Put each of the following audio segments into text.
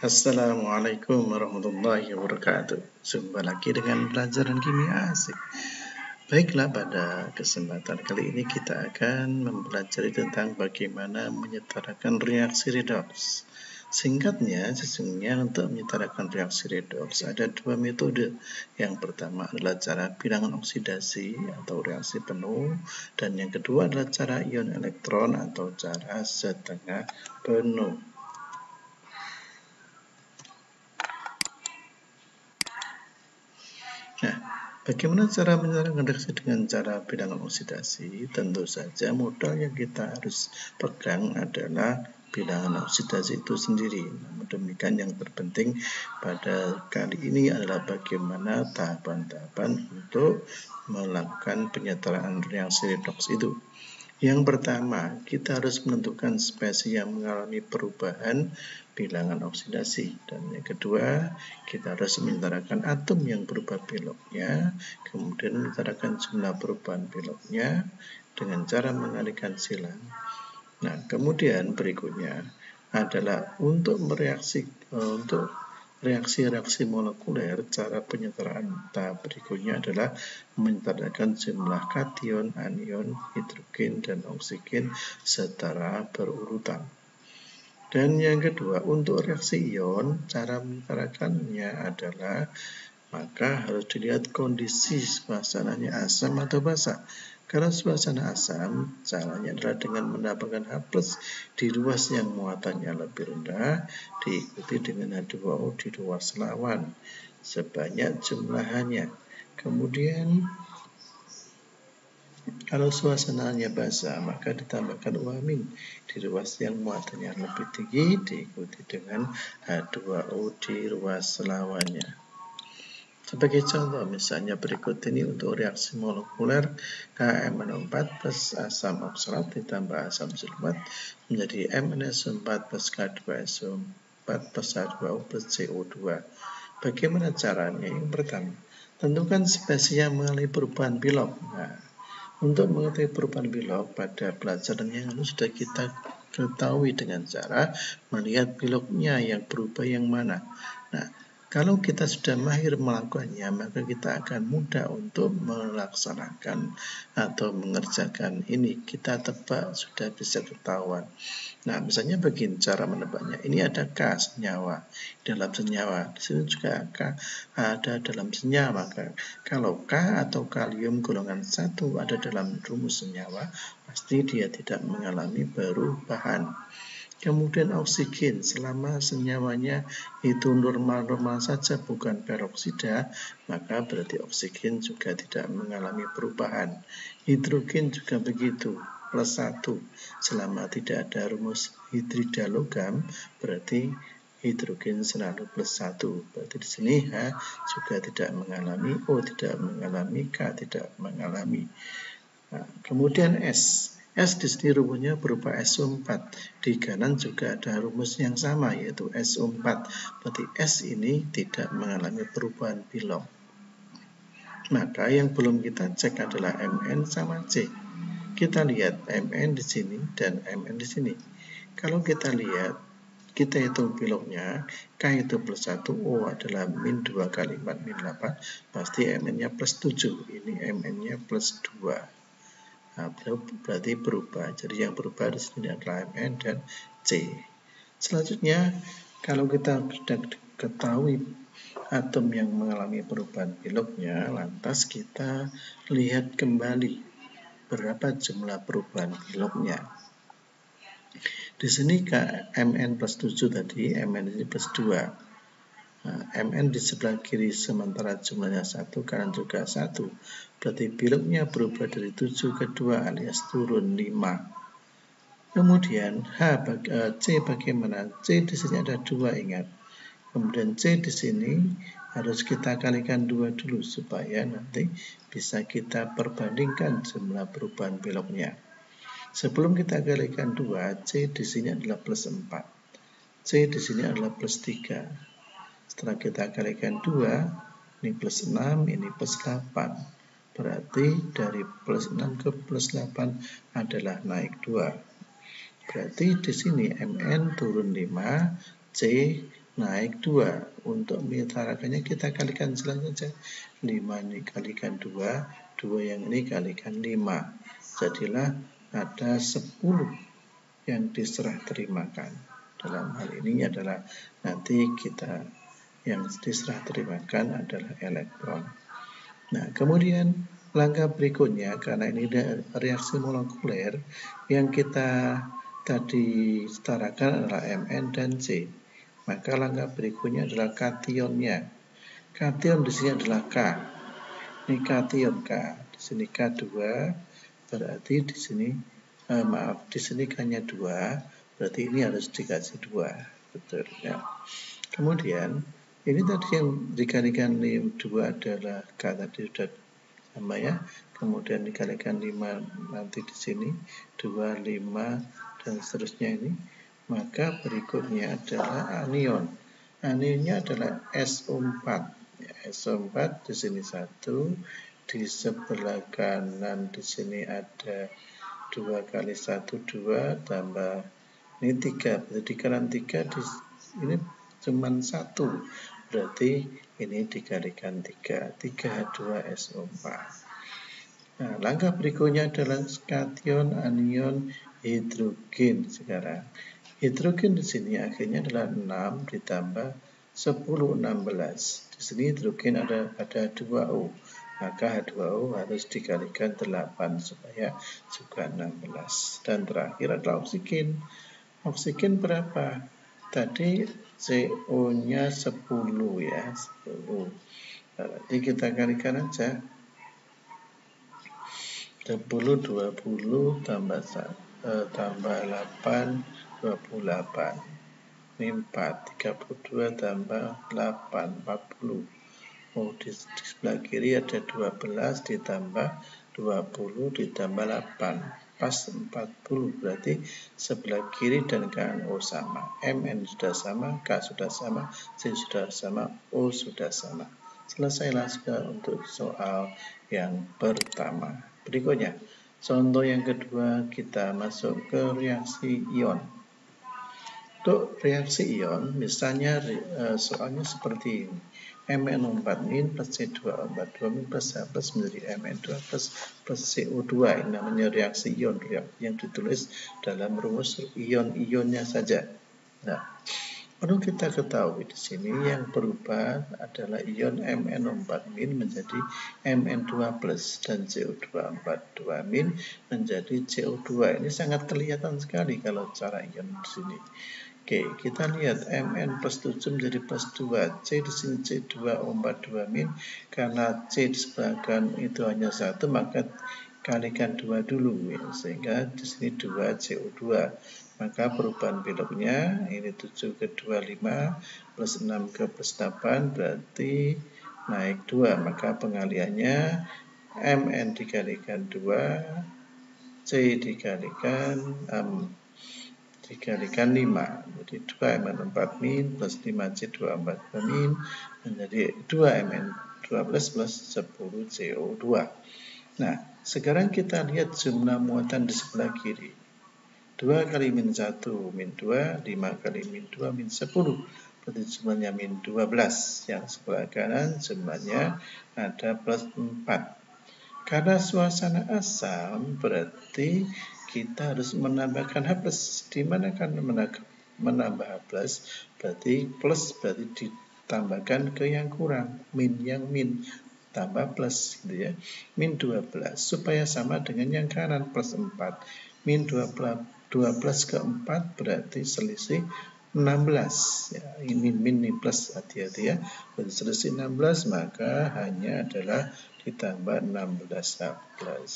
Assalamualaikum warahmatullahi wabarakatuh. Jumpa lagi dengan pelajaran kimia asik. Baiklah, pada kesempatan kali ini kita akan mempelajari tentang bagaimana menyetarakan reaksi redoks. Singkatnya, sesungguhnya untuk menyetarakan reaksi redoks ada dua metode. Yang pertama adalah cara bilangan oksidasi atau reaksi penuh, dan yang kedua adalah cara ion elektron atau cara setengah penuh. Nah, bagaimana cara menyetarakan reaksi dengan cara bilangan oksidasi? Tentu saja modal yang kita harus pegang adalah bilangan oksidasi itu sendiri. Namun demikian yang terpenting pada kali ini adalah bagaimana tahapan-tahapan untuk melakukan penyetaraan reaksi redoks itu. Yang pertama, kita harus menentukan spesies yang mengalami perubahan bilangan oksidasi. Dan yang kedua, kita harus menyetarakan atom yang berubah beloknya, kemudian menyetarakan jumlah perubahan beloknya dengan cara mengalihkan silang. Nah, kemudian berikutnya adalah untuk reaksi-reaksi molekuler, cara penyetaraan tahap berikutnya adalah menyetarakan jumlah kation, anion, hidrogen, dan oksigen secara berurutan. Dan yang kedua, untuk reaksi ion, cara menyetarakannya adalah maka harus dilihat kondisi suasananya asam atau basa. Kalau suasana asam, caranya adalah dengan menambahkan H+ di ruas yang muatannya lebih rendah, diikuti dengan H2O di ruas lawan sebanyak jumlahannya. Kemudian kalau suasananya basah, maka ditambahkan OH- di ruas yang muatannya lebih tinggi, diikuti dengan H2O di ruas lawannya. Sebagai contoh, misalnya berikut ini untuk reaksi molekuler KMnO4 plus asam oksalat ditambah asam sulfat menjadi MnSO4 plus K2SO4 plus H2O plus CO2. Bagaimana caranya? Yang pertama, tentukan spesies yang mengalami perubahan bilok. Nah, untuk mengetahui perubahan bilok pada pelajaran yang lalu sudah kita ketahui dengan cara melihat biloknya yang berubah yang mana. Nah, kalau kita sudah mahir melakukannya, maka kita akan mudah untuk melaksanakan atau mengerjakan ini. Kita tebak sudah bisa ketahuan. Nah, misalnya begini cara menebaknya. Ini ada K senyawa dalam senyawa. Di sini juga K ada dalam senyawa. Kalau K atau kalium golongan 1 ada dalam rumus senyawa, pasti dia tidak mengalami perubahan. Kemudian oksigen, selama senyawanya itu normal-normal saja, bukan peroksida, maka berarti oksigen juga tidak mengalami perubahan. Hidrogen juga begitu, +1. Selama tidak ada rumus hidrida logam, berarti hidrogen selalu +1. Berarti di sini H juga tidak mengalami, O tidak mengalami, K tidak mengalami. Nah, kemudian S. S di sini rumusnya berupa SO4. Di kanan juga ada rumus yang sama, yaitu SO4. Berarti S ini tidak mengalami perubahan bilok. Maka yang belum kita cek adalah Mn sama C. Kita lihat Mn di sini dan Mn di sini. Kalau kita lihat, kita hitung biloknya, K itu +1, O adalah -2 kali 4 -8, pasti Mn-nya +7. Ini Mn-nya +2. Nah, berarti berubah. Jadi yang berubah di sini adalah Mn dan C. Selanjutnya, kalau kita sudah ketahui atom yang mengalami perubahan biloknya, lantas kita lihat kembali berapa jumlah perubahan biloknya. Di sini Mn +7 tadi, Mn ini +2. Nah, Mn di sebelah kiri sementara jumlahnya 1, kanan juga 1. Berarti biloknya berubah dari 7 ke 2 alias turun 5. Kemudian C bagaimana? C di sini ada 2, ingat. Kemudian C di sini harus kita kalikan 2 dulu supaya nanti bisa kita perbandingkan jumlah perubahan biloknya. Sebelum kita kalikan 2, C di sini adalah +4. C di sini adalah +3. Setelah kita kalikan 2, ini +6, ini +8. Berarti dari +6 ke +8 adalah naik 2. Berarti di sini Mn turun 5, C naik 2. Untuk mengutarakannya kita kalikan jelas saja. 5 ini kalikan 2, 2 yang ini kalikan 5. Jadilah ada 10 yang diserah terimakan. Dalam hal ini adalah nanti kita yang diserah terimakan adalah elektron. Nah, kemudian langkah berikutnya, karena ini reaksi molekuler, yang kita tadi setarakan adalah Mn dan C. Maka langkah berikutnya adalah kationnya. Kation di sini adalah K. Ini kation K. Di sini K2, berarti di sini di sini K-nya 2, berarti ini harus dikasih 2. Betul ya. Kemudian ini tadi yang dikalikan 2 adalah K tadi sudah sama ya. Kemudian dikalikan 5 nanti di sini 2, 5 dan seterusnya ini. Maka berikutnya adalah anion. Anionnya adalah SO4. Ya, SO4 di sini 1, di sebelah kanan di sini ada 2 kali 1 2 tambah ini 3. Berarti kanan 3 ini cuma 1. Berarti ini dikalikan 3. 3H2SO4. Nah, langkah berikutnya adalah kation, anion, hidrogen sekarang. Hidrogen di sini akhirnya adalah 6 ditambah 10, 16. Di sini hidrogen ada 2O. Maka H2O harus dikalikan 8 supaya juga 16. Dan terakhir adalah oksigen. Oksigen berapa? Tadi CO-nya 10 ya, 10. Berarti kita kalikan aja. 10, 20 tambah 8, 28. Ini 4, 32 tambah 8, 40. Oh, di sebelah kiri ada 12 ditambah 20 ditambah 8. Pas 40. Berarti sebelah kiri dan kanan O sama. Mn sudah sama, K sudah sama, C sudah sama, O sudah sama. Selesailah sudah untuk soal yang pertama. Berikutnya, contoh yang kedua kita masuk ke reaksi ion. Untuk reaksi ion, misalnya soalnya seperti ini. Mn4- plus C2O42- plus H plus menjadi Mn2 plus CO2. Ini namanya reaksi ion, yang ditulis dalam rumus ion-ionnya saja. Nah, perlu kita ketahui di sini yang berubah adalah ion Mn4- menjadi Mn2 plus dan CO242- menjadi CO2. Ini sangat kelihatan sekali kalau cara ion di sini. Oke, kita lihat Mn plus 7 menjadi plus 2. C di sini C2O42- karena C di sebelah kanan itu hanya 1, maka kalikan 2 dulu ya, sehingga di sini 2 CO2. Maka perubahan beloknya ini 7 ke 2 5 plus 6 ke plus 8 berarti naik 2. Maka pengaliannya Mn dikalikan 2, C dikalikan 5. Jadi 2 Mn4- plus 5C2O42- menjadi 2 Mn2 plus 10 CO2. Nah, sekarang kita lihat jumlah muatan di sebelah kiri. 2 kali min 1 min 2, 5 kali min 2 min 10. Berarti jumlahnya min 12. Yang sebelah kanan jumlahnya ada plus 4. Karena suasana asam berarti kita harus menambahkan H plus. Di mana kan menambah H plus? Berarti plus berarti ditambahkan ke yang kurang. Min yang min tambah plus gitu ya. Min 12 supaya sama dengan yang kanan plus 4. Min 12 ke 4 berarti selisih 16 ya, ini min ini plus, hati-hati ya. Berarti selisih 16 maka hanya adalah ditambah 16 plus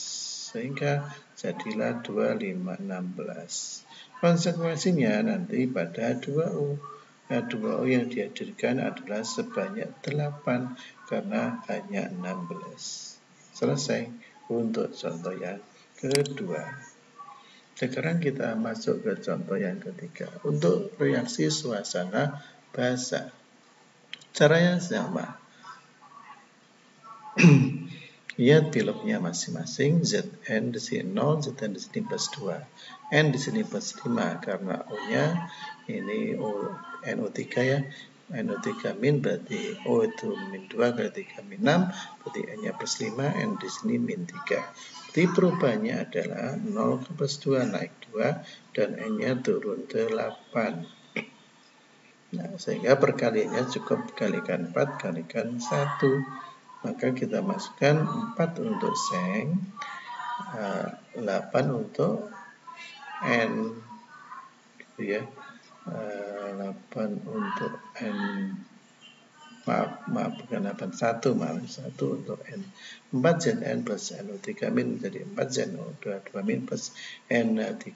sehingga jadilah 25 16. Konsekuensinya nanti pada 2O. Nah, 2O yang dihadirkan adalah sebanyak 8 karena hanya 16. Selesai untuk contoh yang kedua. Sekarang kita masuk ke contoh yang ketiga. Untuk reaksi suasana basa. Caranya sama. Lihat piloknya masing-masing. Zn di sini 0, Zn di sini plus 2. N di sini plus 5 karena O-nya ini NO3 ya. NO3 min berarti O itu min 2 kali 3 min 6, berarti N-nya plus 5, N di sini min 3. Jadi perubahannya adalah 0 plus 2 naik 2 dan N-nya turun 8. Nah, sehingga perkaliannya cukup kalikan 4 kalikan 1. Maka kita masukkan 4 untuk seng, 8 untuk N, gitu ya. 8 untuk N, maaf bukan 8, 1 untuk N. 4 ZN plus NO3 min menjadi 4 ZNO2 min plus N3.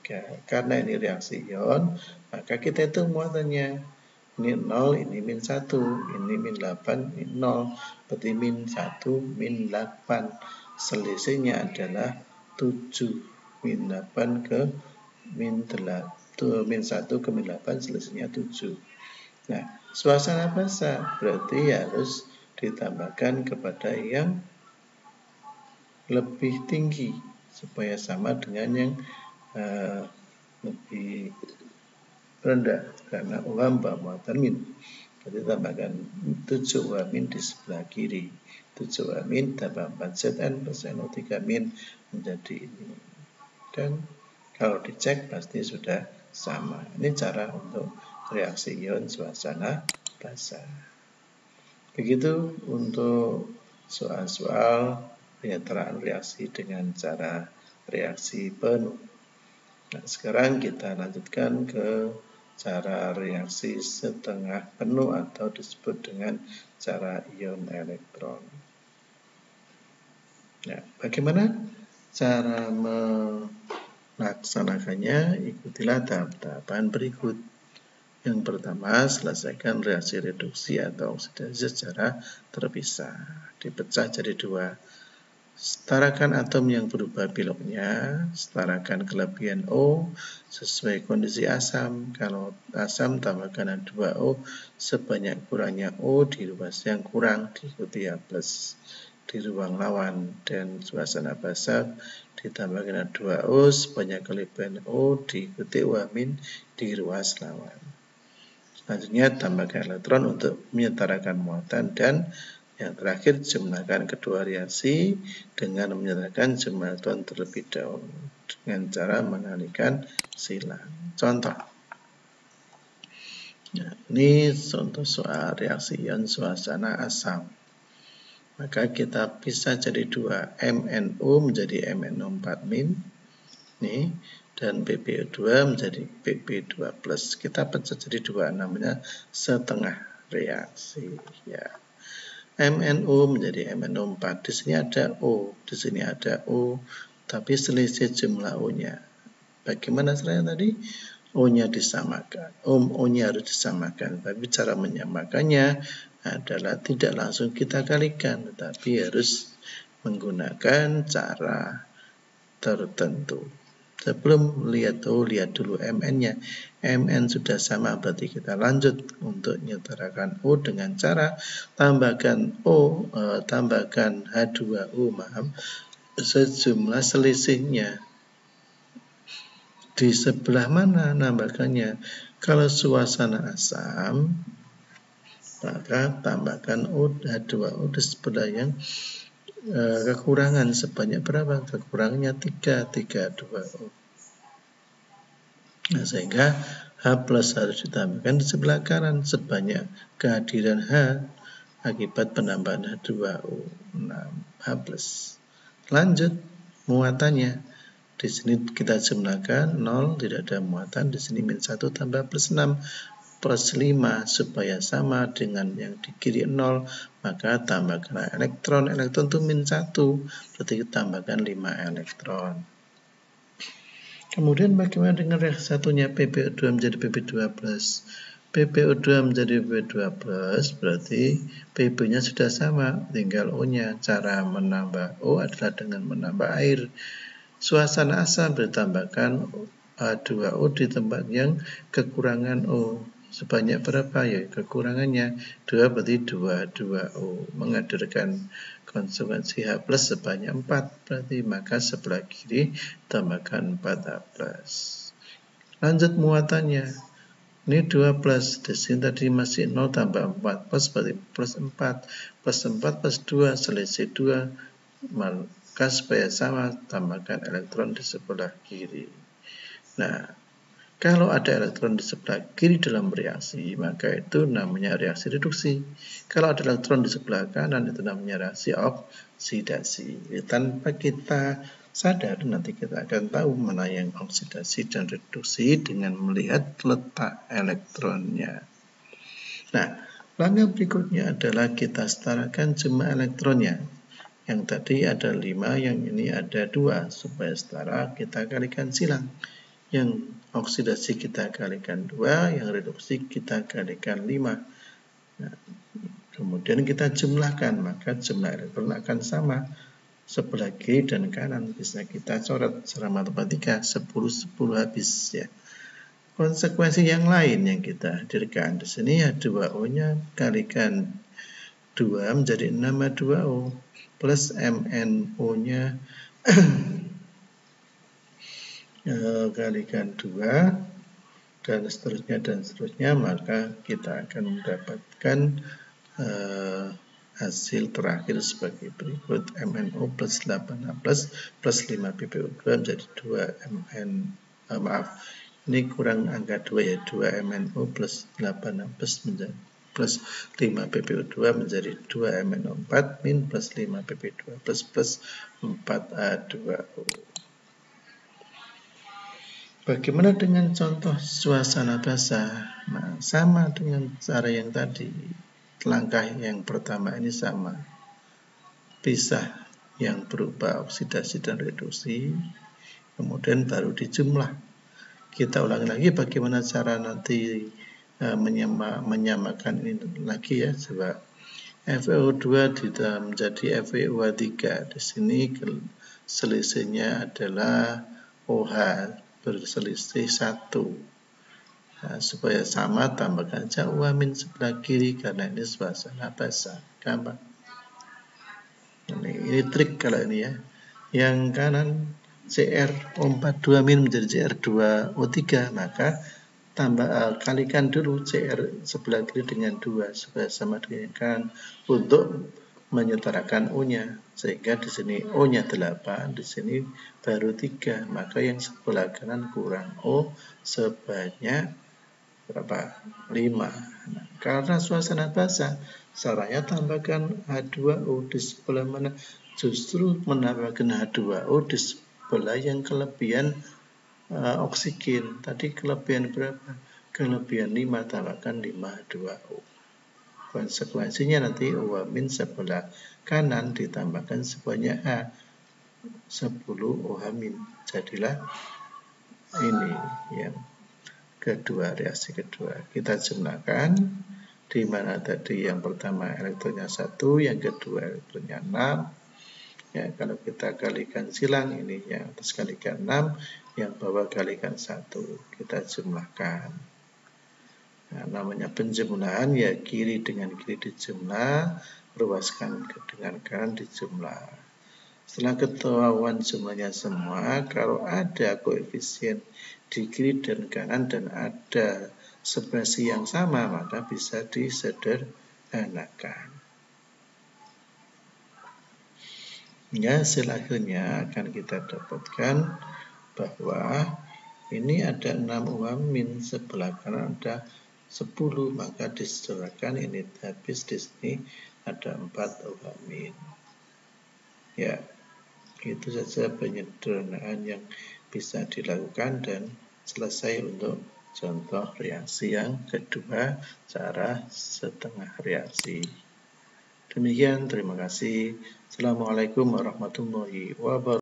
Karena ini reaksi ion, maka kita hitung muatannya. Ini 0, ini min 1, ini min 8, ini 0, berarti min 1, min 8. Selisihnya adalah 7, min 8 ke min 8, min 1 ke min 8, selisihnya 7. Nah, suasana basah berarti harus ditambahkan kepada yang lebih tinggi, supaya sama dengan yang lebih rendah, karena UH membawa muatan min. Jadi tambahkan 7 UH min di sebelah kiri, 7 UH min tambah 4 ZN plus NO3 min menjadi ini. Dan kalau dicek pasti sudah sama. Ini cara untuk reaksi ion suasana basah. Begitu untuk soal-soal penyetaraan reaksi dengan cara reaksi penuh. Nah, sekarang kita lanjutkan ke cara reaksi setengah penuh atau disebut dengan cara ion elektron. Nah, bagaimana cara melaksanakannya? Ikutilah tahap-tahapan berikut. Yang pertama, selesaikan reaksi reduksi atau oksidasi secara terpisah. Dipecah jadi 2. Setarakan atom yang berubah beloknya, setarakan kelebihan O sesuai kondisi asam. Kalau asam tambahkan H2O sebanyak kurangnya O di ruas yang kurang, diikuti H plus di ruang lawan. Dan suasana basah ditambahkan H2O sebanyak kelebihan O diikuti OH min di ruas lawan. Selanjutnya tambahkan elektron untuk menyetarakan muatan, dan yang terakhir jumlahkan kedua reaksi dengan menyerahkan jumlah elektron terlebih dahulu dengan cara mengalihkan silang. Contoh. Nah, ini contoh soal reaksi ion suasana asam. Maka kita bisa jadi 2, MnO menjadi MnO4 min, nih, dan PbO2 menjadi Pb2 plus. Kita pecah jadi 2, namanya setengah reaksi, ya. MnO menjadi MnO4. Di sini ada O, di sini ada O, tapi selisih jumlah O-nya. Bagaimana caranya tadi? O-nya disamakan. O-nya harus disamakan, tapi cara menyamakannya adalah tidak langsung kita kalikan, tetapi harus menggunakan cara tertentu. Sebelum lihat O, lihat dulu Mn-nya. Mn sudah sama, berarti kita lanjut untuk menyetarakan O dengan cara tambahkan H2O, sejumlah selisihnya. Di sebelah mana nambahkannya? Kalau suasana asam, maka tambahkan H2O di sebelah yang kekurangan sebanyak berapa? Kekurangannya 3 H2O. Nah, sehingga H plus harus ditambahkan di sebelah kanan sebanyak kehadiran H akibat penambahan H2O. Nah, H plus. Lanjut muatannya. Di sini kita jumlahkan 0, tidak ada muatan. Di sini min 1 tambah plus 6 plus 5 supaya sama dengan yang di kiri 0, maka tambahkan elektron. Elektron itu min 1, berarti kita tambahkan 5 elektron. Kemudian bagaimana dengan reaksi satunya? PbO2 menjadi Pb2 plus. PbO2 menjadi Pb2 plus, berarti Pb-nya sudah sama, tinggal O-nya. Cara menambah O adalah dengan menambah air. Suasana asam ditambahkan H2O di tempat yang kekurangan O. Sebanyak berapa ya kekurangannya? 2, berarti 2O. Menghadirkan konsekuensi H plus sebanyak 4. Berarti maka sebelah kiri tambahkan 4H plus. Lanjut muatannya. Ini 2 plus, di sini tadi masih 0 tambah 4, plus berarti plus 4, plus 4 plus 2, selisih 2, maka supaya sama, tambahkan elektron di sebelah kiri. Nah, kalau ada elektron di sebelah kiri dalam reaksi, maka itu namanya reaksi reduksi. Kalau ada elektron di sebelah kanan, itu namanya reaksi oksidasi. Tanpa kita sadar, nanti kita akan tahu mana yang oksidasi dan reduksi dengan melihat letak elektronnya. Nah, langkah berikutnya adalah kita setarakan jumlah elektronnya. Yang tadi ada 5, yang ini ada 2. Supaya setara, kita kalikan silang. Yang oksidasi kita kalikan 2, yang reduksi kita kalikan 5. Nah, kemudian kita jumlahkan, maka jumlah elektron akan sama. Sebelah kiri dan kanan bisa kita coret secara matematika 10-10 habis ya. Konsekuensi yang lain yang kita hadirkan di sini ya 2O-nya kalikan 2 menjadi 6 2O plus MnO-nya kalikan 2 dan seterusnya, maka kita akan mendapatkan hasil terakhir sebagai berikut. MnO plus 8H plus 5 PbO2 menjadi 2 ini kurang angka 2 ya, 2 MnO plus 8H menjadi plus 5 PbO2 menjadi 2 MnO4 min plus 5 Pb2 plus 4H2O. Bagaimana dengan contoh suasana basah? Nah, sama dengan cara yang tadi. Langkah yang pertama ini sama. Pisah yang berupa oksidasi dan reduksi, kemudian baru dijumlah. Kita ulangi lagi bagaimana cara nanti menyamakan ini lagi ya. Coba FeO2 menjadi FeO3. Di sini selisihnya adalah OH berselisih 1. Nah, supaya sama, tambahkan saja UH- sebelah kiri karena ini suasana basah. Gampang. Ini trik kalau ini ya. Yang kanan CrO42- menjadi Cr2O3, maka kalikan dulu Cr sebelah kiri dengan 2 supaya sama dengan kanan untuk menyetarakan O-nya. Sehingga di sini O-nya 8, di sini baru 3, maka yang sebelah kanan kurang O sebanyak berapa? 5. Nah, karena suasana basah, caranya tambahkan H2O di sebelah mana? Justru menambahkan H2O di sebelah yang kelebihan oksigen. Tadi kelebihan berapa? Kelebihan 5, tambahkan 5 H2O. Konsekuensinya nanti OH- sebelah kanan ditambahkan sebanyak H, 10 OH-. Jadilah ini yang kedua, reaksi kedua. Kita jumlahkan, di mana tadi yang pertama elektronnya 1, yang kedua elektronnya 6. Ya, kalau kita kalikan silang, ini yang atas kalikan 6, yang bawah kalikan 1. Kita jumlahkan. Nah, namanya penjumlahan ya kiri dengan kiri dijumlah, ruaskan dengan kanan dijumlah. Setelah ketahuan jumlahnya semua, kalau ada koefisien di kiri dan kanan dan ada ekspresi yang sama, maka bisa disederhanakan. Ya, hasil akhirnya akan kita dapatkan bahwa ini ada 6 OH-, sebelah kanan ada 10, maka disederhanakan ini habis di sini ada 4 OH-. Ya. Itu saja penyederhanaan yang bisa dilakukan dan selesai untuk contoh reaksi yang kedua, cara setengah reaksi. Demikian, terima kasih. Assalamualaikum warahmatullahi wabarakatuh.